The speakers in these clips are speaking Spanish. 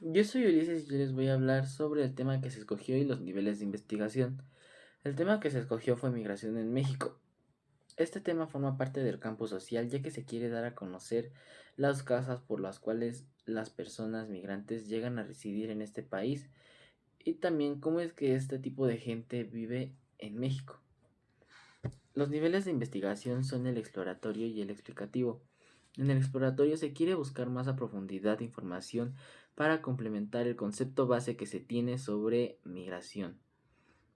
Yo soy Ulises y yo les voy a hablar sobre el tema que se escogió y los niveles de investigación. El tema que se escogió fue migración en México. Este tema forma parte del campo social ya que se quiere dar a conocer las causas por las cuales las personas migrantes llegan a residir en este país y también cómo es que este tipo de gente vive en México. Los niveles de investigación son el exploratorio y el explicativo. En el exploratorio se quiere buscar más a profundidad información para complementar el concepto base que se tiene sobre migración.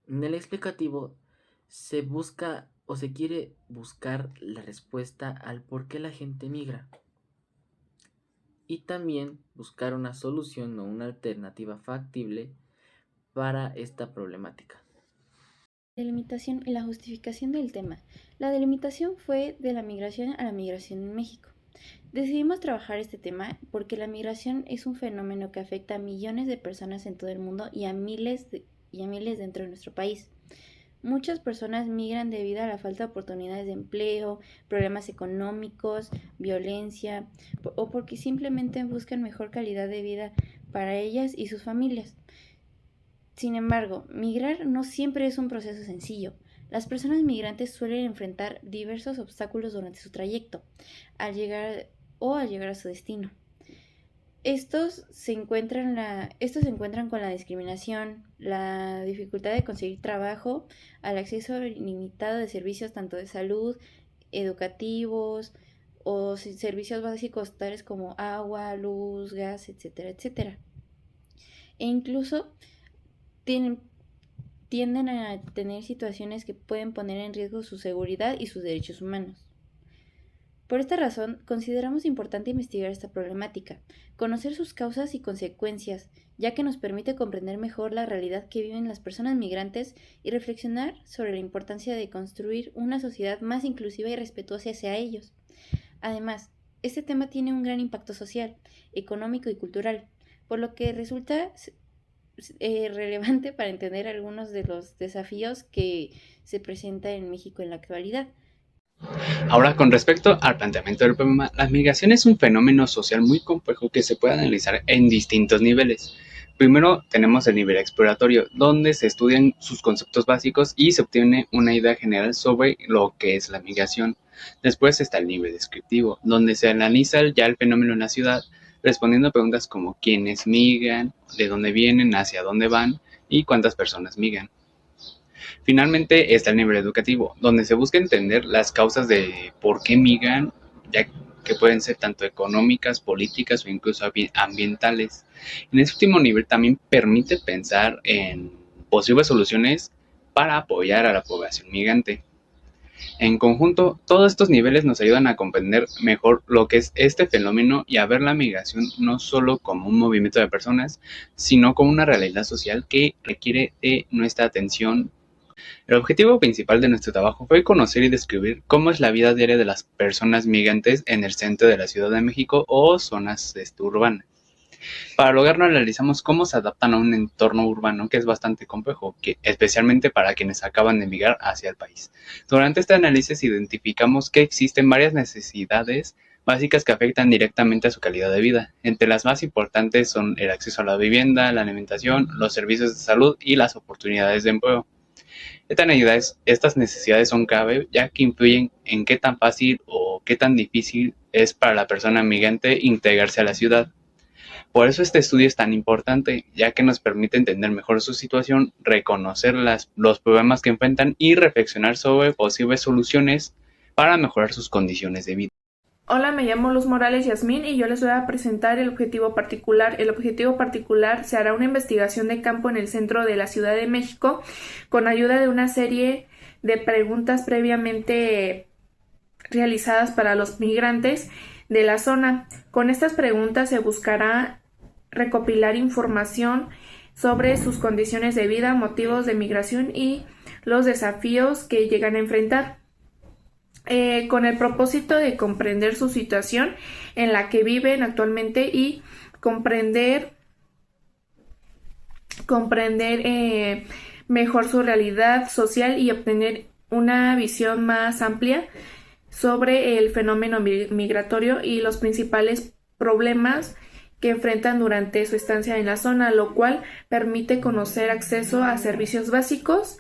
En el explicativo se busca o se quiere buscar la respuesta al por qué la gente migra y también buscar una solución o una alternativa factible para esta problemática. Delimitación y la justificación del tema. La delimitación fue de la migración a la migración en México. Decidimos trabajar este tema porque la migración es un fenómeno que afecta a millones de personas en todo el mundo y a miles dentro de nuestro país. Muchas personas migran debido a la falta de oportunidades de empleo, problemas económicos, violencia o porque simplemente buscan mejor calidad de vida para ellas y sus familias. Sin embargo, migrar no siempre es un proceso sencillo. Las personas migrantes suelen enfrentar diversos obstáculos durante su trayecto, al llegar a su destino. Estos se encuentran con la discriminación, la dificultad de conseguir trabajo, al acceso limitado de servicios tanto de salud, educativos o servicios básicos tales como agua, luz, gas, etcétera, etcétera. E incluso tienen tienden a tener situaciones que pueden poner en riesgo su seguridad y sus derechos humanos. Por esta razón, consideramos importante investigar esta problemática, conocer sus causas y consecuencias, ya que nos permite comprender mejor la realidad que viven las personas migrantes y reflexionar sobre la importancia de construir una sociedad más inclusiva y respetuosa hacia ellos. Además, este tema tiene un gran impacto social, económico y cultural, por lo que resulta relevante para entender algunos de los desafíos que se presentan en México en la actualidad. Ahora, con respecto al planteamiento del problema, la migración es un fenómeno social muy complejo que se puede analizar en distintos niveles. Primero tenemos el nivel exploratorio, donde se estudian sus conceptos básicos y se obtiene una idea general sobre lo que es la migración. Después está el nivel descriptivo, donde se analiza ya el fenómeno en la ciudad, respondiendo a preguntas como quiénes migran, de dónde vienen, hacia dónde van y cuántas personas migran. Finalmente está el nivel educativo, donde se busca entender las causas de por qué migran, ya que pueden ser tanto económicas, políticas o incluso ambientales. En este último nivel también permite pensar en posibles soluciones para apoyar a la población migrante. En conjunto, todos estos niveles nos ayudan a comprender mejor lo que es este fenómeno y a ver la migración no solo como un movimiento de personas, sino como una realidad social que requiere de nuestra atención. El objetivo principal de nuestro trabajo fue conocer y describir cómo es la vida diaria de las personas migrantes en el centro de la Ciudad de México o zonas urbanas. Para lograrlo analizamos cómo se adaptan a un entorno urbano que es bastante complejo, especialmente para quienes acaban de emigrar hacia el país. Durante este análisis identificamos que existen varias necesidades básicas que afectan directamente a su calidad de vida. Entre las más importantes son el acceso a la vivienda, la alimentación, los servicios de salud y las oportunidades de empleo. Estas necesidades son clave ya que influyen en qué tan fácil o qué tan difícil es para la persona migrante integrarse a la ciudad. Por eso este estudio es tan importante, ya que nos permite entender mejor su situación, reconocer los problemas que enfrentan y reflexionar sobre posibles soluciones para mejorar sus condiciones de vida. Hola, me llamo Luz Morales Yasmín y yo les voy a presentar el objetivo particular. El objetivo particular se hará una investigación de campo en el centro de la Ciudad de México con ayuda de una serie de preguntas previamente realizadas para los migrantes de la zona. Con estas preguntas se buscará recopilar información sobre sus condiciones de vida, motivos de migración y los desafíos que llegan a enfrentar. Con el propósito de comprender su situación en la que viven actualmente y comprender, comprender mejor su realidad social y obtener una visión más amplia sobre el fenómeno migratorio y los principales problemas que enfrentan durante su estancia en la zona, lo cual permite conocer acceso a servicios básicos,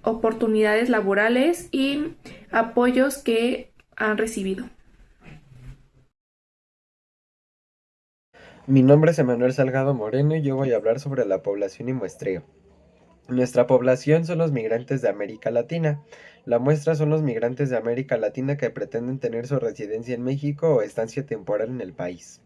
oportunidades laborales y apoyos que han recibido. Mi nombre es Emanuel Salgado Moreno y yo voy a hablar sobre la población y muestreo. Nuestra población son los migrantes de América Latina. La muestra son los migrantes de América Latina que pretenden tener su residencia en México o estancia temporal en el país.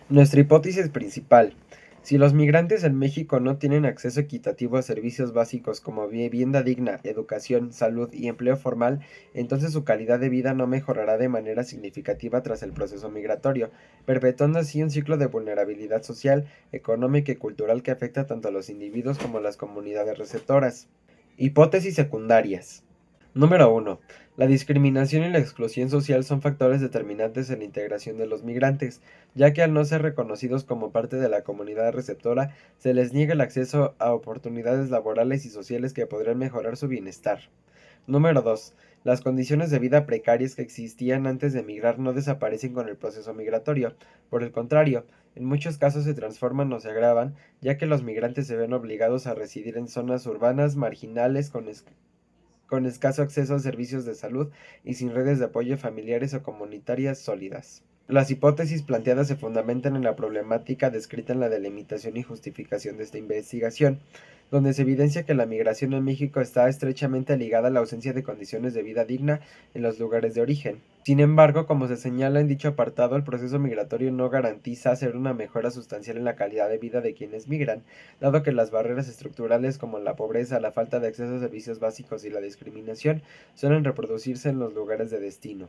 Nuestra hipótesis principal: si los migrantes en México no tienen acceso equitativo a servicios básicos como vivienda digna, educación, salud y empleo formal, entonces su calidad de vida no mejorará de manera significativa tras el proceso migratorio, perpetuando así un ciclo de vulnerabilidad social, económica y cultural que afecta tanto a los individuos como a las comunidades receptoras. Hipótesis secundarias. Número 1. La discriminación y la exclusión social son factores determinantes en la integración de los migrantes, ya que al no ser reconocidos como parte de la comunidad receptora, se les niega el acceso a oportunidades laborales y sociales que podrían mejorar su bienestar. Número 2. Las condiciones de vida precarias que existían antes de emigrar no desaparecen con el proceso migratorio. Por el contrario, en muchos casos se transforman o se agravan, ya que los migrantes se ven obligados a residir en zonas urbanas marginales con escaso acceso a servicios de salud y sin redes de apoyo familiares o comunitarias sólidas. Las hipótesis planteadas se fundamentan en la problemática descrita en la delimitación y justificación de esta investigación, donde se evidencia que la migración en México está estrechamente ligada a la ausencia de condiciones de vida digna en los lugares de origen. Sin embargo, como se señala en dicho apartado, el proceso migratorio no garantiza hacer una mejora sustancial en la calidad de vida de quienes migran, dado que las barreras estructurales como la pobreza, la falta de acceso a servicios básicos y la discriminación suelen reproducirse en los lugares de destino.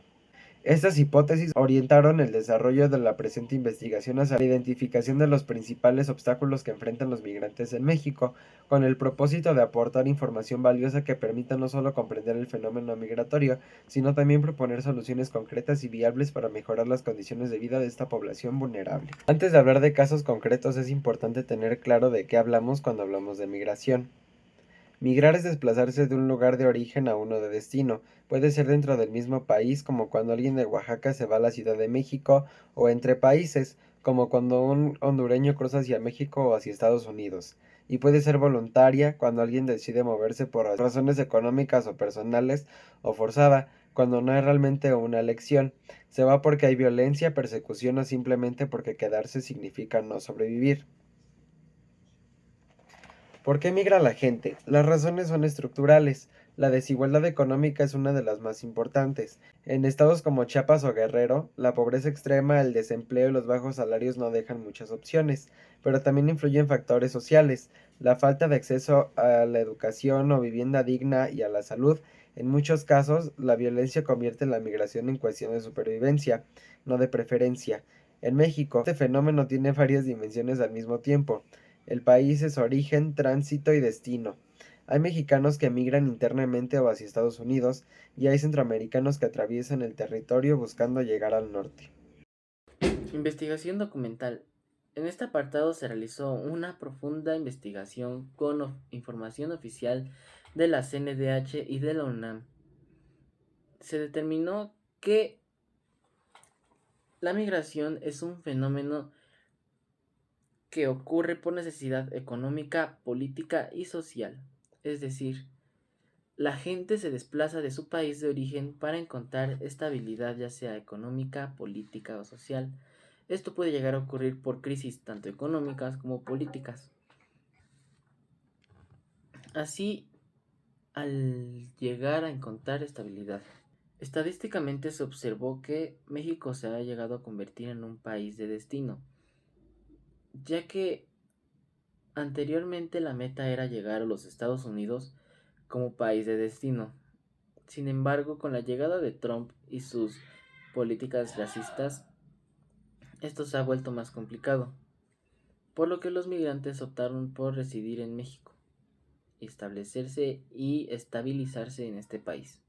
Estas hipótesis orientaron el desarrollo de la presente investigación hacia la identificación de los principales obstáculos que enfrentan los migrantes en México, con el propósito de aportar información valiosa que permita no solo comprender el fenómeno migratorio, sino también proponer soluciones concretas y viables para mejorar las condiciones de vida de esta población vulnerable. Antes de hablar de casos concretos, es importante tener claro de qué hablamos cuando hablamos de migración. Migrar es desplazarse de un lugar de origen a uno de destino. Puede ser dentro del mismo país, como cuando alguien de Oaxaca se va a la Ciudad de México, o entre países, como cuando un hondureño cruza hacia México o hacia Estados Unidos. Y puede ser voluntaria, cuando alguien decide moverse por razones económicas o personales, o forzada, cuando no es realmente una elección. Se va porque hay violencia, persecución o simplemente porque quedarse significa no sobrevivir. ¿Por qué migra la gente? Las razones son estructurales. La desigualdad económica es una de las más importantes. En estados como Chiapas o Guerrero, la pobreza extrema, el desempleo y los bajos salarios no dejan muchas opciones, pero también influyen factores sociales. La falta de acceso a la educación o vivienda digna y a la salud. En muchos casos, la violencia convierte la migración en cuestión de supervivencia, no de preferencia. En México, este fenómeno tiene varias dimensiones al mismo tiempo. El país es origen, tránsito y destino. Hay mexicanos que migran internamente o hacia Estados Unidos y hay centroamericanos que atraviesan el territorio buscando llegar al norte. Investigación documental. En este apartado se realizó una profunda investigación con información oficial de la CNDH y de la UNAM. Se determinó que la migración es un fenómeno que ocurre por necesidad económica, política y social. Es decir, la gente se desplaza de su país de origen para encontrar estabilidad, ya sea económica, política o social. Esto puede llegar a ocurrir por crisis tanto económicas como políticas. Así, al llegar a encontrar estabilidad, estadísticamente se observó que México se ha llegado a convertir en un país de destino, ya que anteriormente la meta era llegar a los Estados Unidos como país de destino. Sin embargo, con la llegada de Trump y sus políticas racistas, esto se ha vuelto más complicado, por lo que los migrantes optaron por residir en México, establecerse y estabilizarse en este país.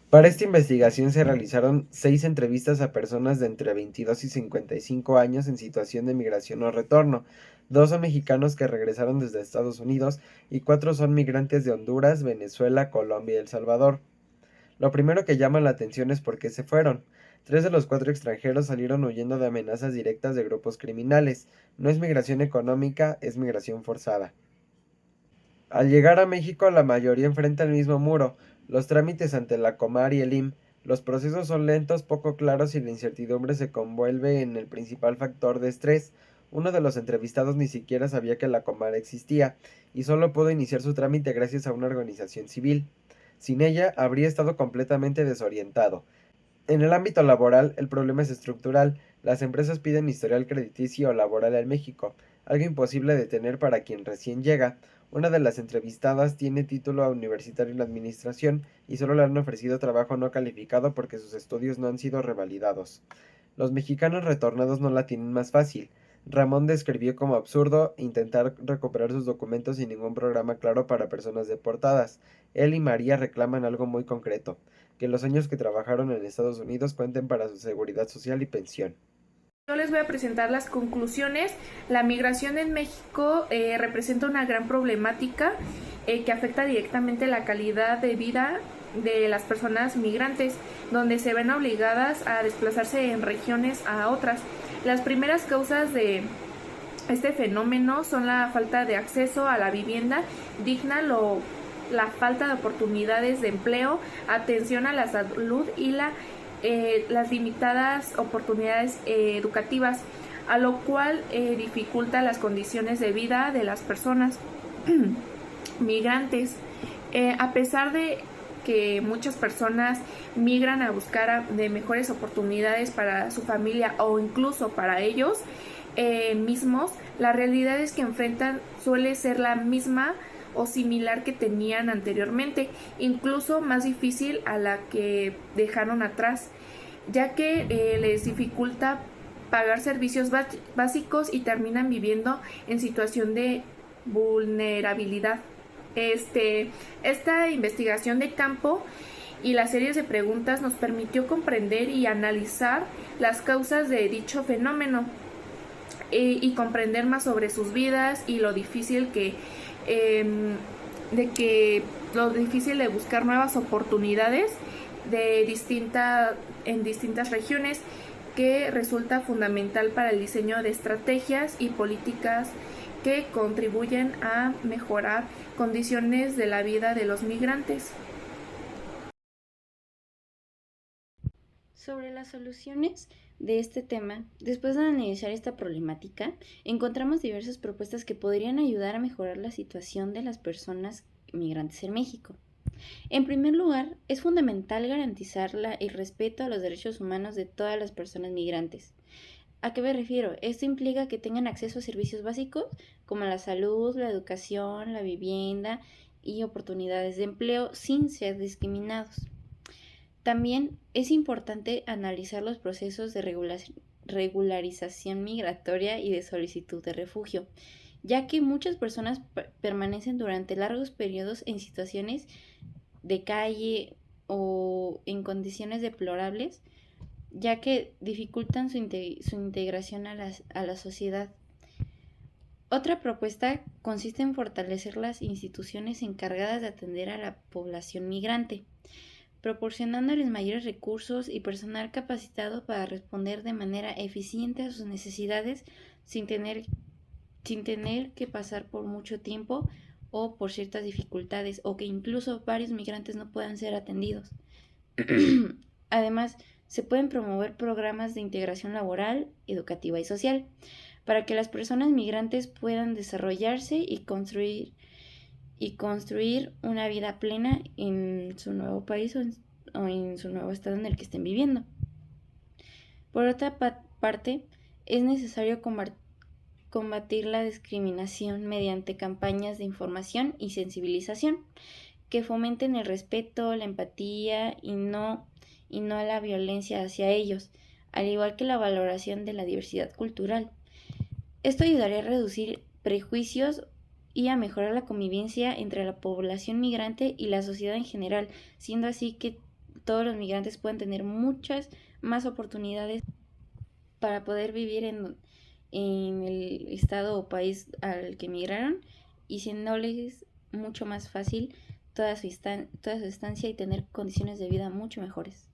Para esta investigación se realizaron 6 entrevistas a personas de entre 22 y 55 años en situación de migración o retorno. 2 son mexicanos que regresaron desde Estados Unidos y 4 son migrantes de Honduras, Venezuela, Colombia y El Salvador. Lo primero que llama la atención es por qué se fueron. 3 de los 4 extranjeros salieron huyendo de amenazas directas de grupos criminales. No es migración económica, es migración forzada. Al llegar a México, la mayoría enfrenta el mismo muro, los trámites ante la Comar y el IMSS. Los procesos son lentos, poco claros y la incertidumbre se convuelve en el principal factor de estrés. Uno de los entrevistados ni siquiera sabía que la Comar existía y solo pudo iniciar su trámite gracias a una organización civil. Sin ella, habría estado completamente desorientado. En el ámbito laboral, el problema es estructural. Las empresas piden historial crediticio o laboral en México, algo imposible de tener para quien recién llega. Una de las entrevistadas tiene título universitario en administración y solo le han ofrecido trabajo no calificado porque sus estudios no han sido revalidados. Los mexicanos retornados no la tienen más fácil. Ramón describió como absurdo intentar recuperar sus documentos sin ningún programa claro para personas deportadas. Él y María reclaman algo muy concreto: que los años que trabajaron en Estados Unidos cuenten para su seguridad social y pensión. Yo les voy a presentar las conclusiones. La migración en México representa una gran problemática que afecta directamente la calidad de vida de las personas migrantes, donde se ven obligadas a desplazarse en regiones a otras. Las primeras causas de este fenómeno son la falta de acceso a la vivienda digna, la falta de oportunidades de empleo, atención a la salud y las limitadas oportunidades educativas, a lo cual dificulta las condiciones de vida de las personas migrantes. A pesar de que muchas personas migran a buscar de mejores oportunidades para su familia o incluso para ellos mismos, la realidad es que enfrentan suele ser la misma o similar que tenían anteriormente, incluso más difícil a la que dejaron atrás, ya que les dificulta pagar servicios básicos y terminan viviendo en situación de vulnerabilidad. Esta investigación de campo y las series de preguntas nos permitió comprender y analizar las causas de dicho fenómeno y comprender más sobre sus vidas y lo difícil de buscar nuevas oportunidades en distintas regiones, que resulta fundamental para el diseño de estrategias y políticas que contribuyen a mejorar condiciones de la vida de los migrantes. Sobre las soluciones de este tema, después de analizar esta problemática, encontramos diversas propuestas que podrían ayudar a mejorar la situación de las personas migrantes en México. En primer lugar, es fundamental garantizar el respeto a los derechos humanos de todas las personas migrantes. ¿A qué me refiero? Esto implica que tengan acceso a servicios básicos como la salud, la educación, la vivienda y oportunidades de empleo sin ser discriminados. También es importante analizar los procesos de regularización migratoria y de solicitud de refugio, ya que muchas personas permanecen durante largos periodos en situaciones de calle o en condiciones deplorables, ya que dificultan su integración a la sociedad. Otra propuesta consiste en fortalecer las instituciones encargadas de atender a la población migrante, proporcionándoles mayores recursos y personal capacitado para responder de manera eficiente a sus necesidades sin tener que pasar por mucho tiempo o por ciertas dificultades, o que incluso varios migrantes no puedan ser atendidos. Además, se pueden promover programas de integración laboral, educativa y social para que las personas migrantes puedan desarrollarse y construir una vida plena en su nuevo país o en su nuevo estado en el que estén viviendo. Por otra parte, es necesario combatir la discriminación mediante campañas de información y sensibilización que fomenten el respeto, la empatía y no la violencia hacia ellos, al igual que la valoración de la diversidad cultural. Esto ayudaría a reducir prejuicios y a mejorar la convivencia entre la población migrante y la sociedad en general, siendo así que todos los migrantes puedan tener muchas más oportunidades para poder vivir en el estado o país al que migraron, y siéndoles mucho más fácil toda su estancia y tener condiciones de vida mucho mejores.